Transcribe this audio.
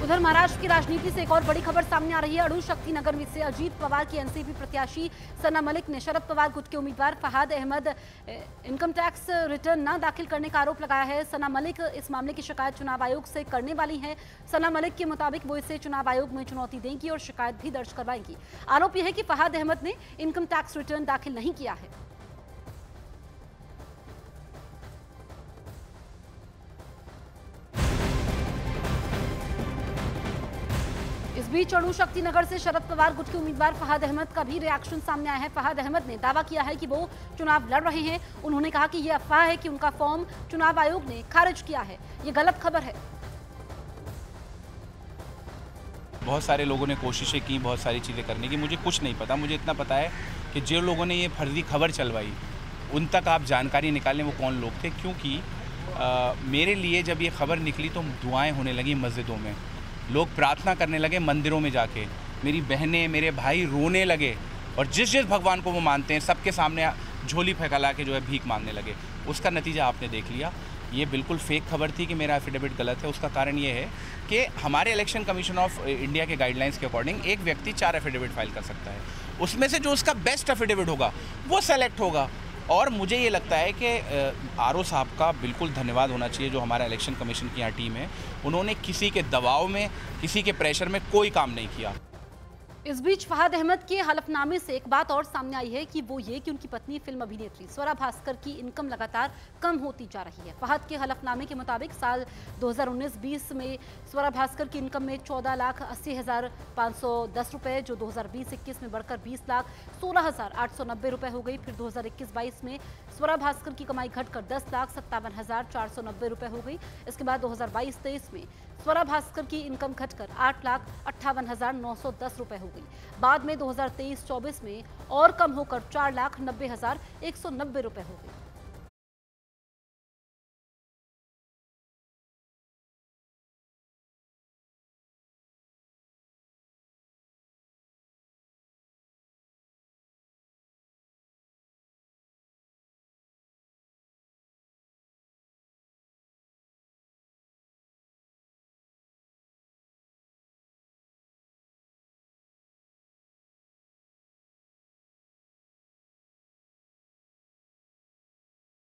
उधर महाराष्ट्र की राजनीति से एक और बड़ी खबर सामने आ रही है। अड़ू-शक्ति नगर में से अजीत पवार की एनसीपी प्रत्याशी सना मलिक ने शरद पवार गुट के उम्मीदवार Fahad Ahmad income tax return न दाखिल करने का आरोप लगाया है। सना मलिक इस मामले की शिकायत चुनाव आयोग से करने वाली हैं। सना मलिक के मुताबिक वो इसे चुनाव आयोग में चुनौती देंगी और शिकायत भी दर्ज करवाएंगी। आरोप यह है कि फहाद अहमद ने इनकम टैक्स रिटर्न दाखिल नहीं किया है। इस बीच अड़ू-शक्ति नगर से शरद पवार गुट के उम्मीदवार फहाद अहमद का भी रिएक्शन सामने आया है। फहाद अहमद ने दावा किया है कि वो चुनाव लड़ रहे हैं। उन्होंने कहा कि ये अफवाह है कि उनका फॉर्म चुनाव आयोग ने खारिज किया है। ये गलत खबर है। बहुत सारे लोगों ने कोशिशें की बहुत सारी चीज़ें करने की, मुझे कुछ नहीं पता। मुझे इतना पता है कि जो लोगों ने ये फर्जी खबर चलवाई उन तक आप जानकारी निकालें वो कौन लोग थे, क्योंकि मेरे लिए जब ये खबर निकली तो दुआएं होने लगी मस्जिदों में, लोग प्रार्थना करने लगे मंदिरों में जाके, मेरी बहनें मेरे भाई रोने लगे और जिस जिस भगवान को वो मानते हैं सबके सामने झोली फैला के जो है भीख मांगने लगे। उसका नतीजा आपने देख लिया। ये बिल्कुल फेक खबर थी कि मेरा एफिडेविट गलत है। उसका कारण ये है कि हमारे इलेक्शन कमीशन ऑफ इंडिया के गाइडलाइंस के अकॉर्डिंग एक व्यक्ति 4 एफिडेविट फाइल कर सकता है, उसमें से जो उसका बेस्ट एफिडेविट होगा वो सेलेक्ट होगा। और मुझे ये लगता है कि आरओ साहब का बिल्कुल धन्यवाद होना चाहिए, जो हमारा इलेक्शन कमीशन की यहाँ टीम है। उन्होंने किसी के दबाव में, किसी के प्रेशर में कोई काम नहीं किया। इस बीच फहाद अहमद के हलफनामे से एक बात और सामने आई है कि वो ये कि उनकी पत्नी फिल्म अभिनेत्री स्वरा भास्कर की इनकम लगातार कम होती जा रही है। फहाद के हलफनामे के मुताबिक साल 2019-20 में स्वरा भास्कर की इनकम में 14,80,510 रुपये, जो 2020-21 में बढ़कर 20,16,890 रुपये हो गई। फिर 2021-22 में स्वरा भास्कर की कमाई घटकर 10,57,490 रुपये हो गई। इसके बाद 2022-23 में स्वरा भास्कर की इनकम घटकर 8,58,910 रुपये हो गई। बाद में 2023-24 में और कम होकर 4,90,190 रुपये हो गई।